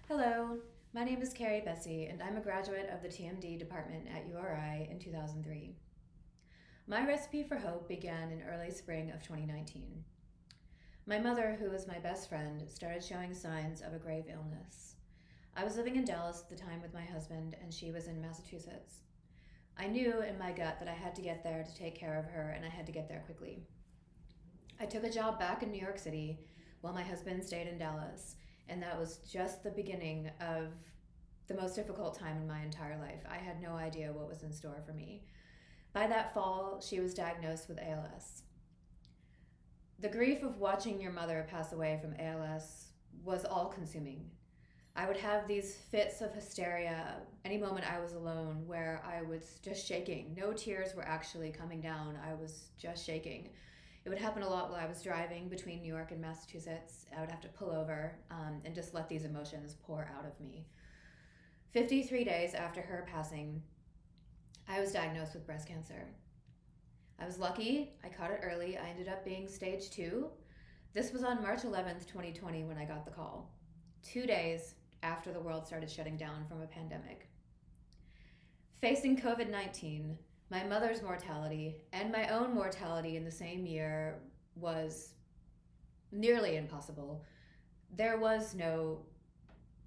Hello, my name is Kerri Besse, and I'm a graduate of the TMD department at URI in 2003. My recipe for hope began in early spring of 2019. My mother, who was my best friend, started showing signs of a grave illness. I was living in Dallas at the time with my husband, and she was in Massachusetts. I knew in my gut that I had to get there to take care of her, and I had to get there quickly. I took a job back in New York City while my husband stayed in Dallas, and that was just the beginning of the most difficult time in my entire life. I had no idea what was in store for me. By that fall, she was diagnosed with ALS. The grief of watching your mother pass away from ALS was all consuming. I would have these fits of hysteria any moment I was alone where I was just shaking. No tears were actually coming down, I was just shaking. It would happen a lot while I was driving between New York and Massachusetts. I would have to pull over and just let these emotions pour out of me. 53 days after her passing, I was diagnosed with breast cancer. I was lucky. I caught it early. I ended up being stage 2. This was on March 11th, 2020 when I got the call, 2 days after the world started shutting down from a pandemic. Facing COVID-19, my mother's mortality and my own mortality in the same year was nearly impossible. There was no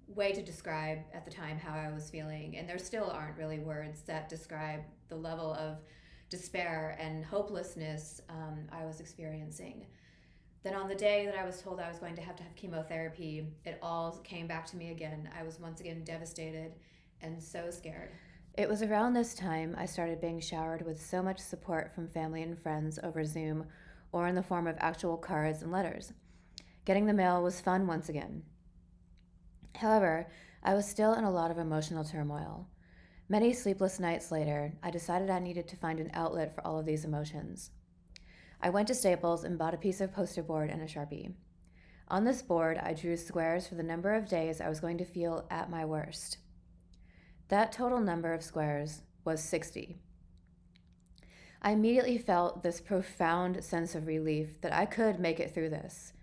way to describe at the time how I was feeling, and there still aren't really words that describe the level of despair and hopelessness I was experiencing. Then on the day that I was told I was going to have chemotherapy, it all came back to me again. I was once again devastated and so scared. It was around this time I started being showered with so much support from family and friends over Zoom or in the form of actual cards and letters. Getting the mail was fun once again. However, I was still in a lot of emotional turmoil. Many sleepless nights later, I decided I needed to find an outlet for all of these emotions. I went to Staples and bought a piece of poster board and a Sharpie. On this board, I drew squares for the number of days I was going to feel at my worst. That total number of squares was 60. I immediately felt this profound sense of relief that I could make it through this.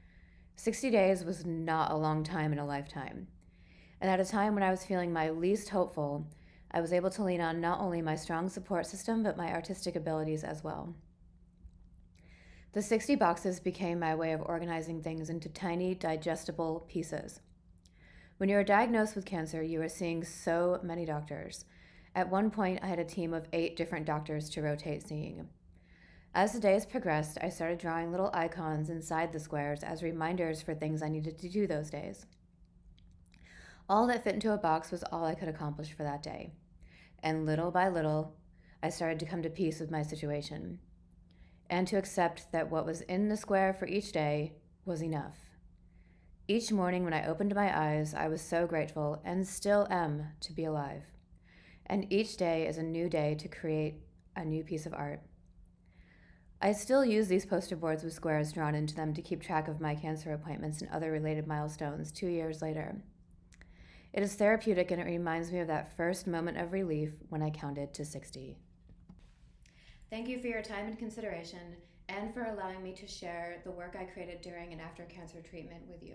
60 days was not a long time in a lifetime. And at a time when I was feeling my least hopeful, I was able to lean on not only my strong support system, but my artistic abilities as well. The 60 boxes became my way of organizing things into tiny, digestible pieces. When you are diagnosed with cancer, you are seeing so many doctors. At one point, I had a team of 8 different doctors to rotate seeing. As the days progressed, I started drawing little icons inside the squares as reminders for things I needed to do those days. All that fit into a box was all I could accomplish for that day. And little by little, I started to come to peace with my situation and to accept that what was in the square for each day was enough. Each morning when I opened my eyes, I was so grateful and still am to be alive. And each day is a new day to create a new piece of art. I still use these poster boards with squares drawn into them to keep track of my cancer appointments and other related milestones 2 years later. It is therapeutic and it reminds me of that first moment of relief when I counted to 60. Thank you for your time and consideration and for allowing me to share the work I created during and after cancer treatment with you.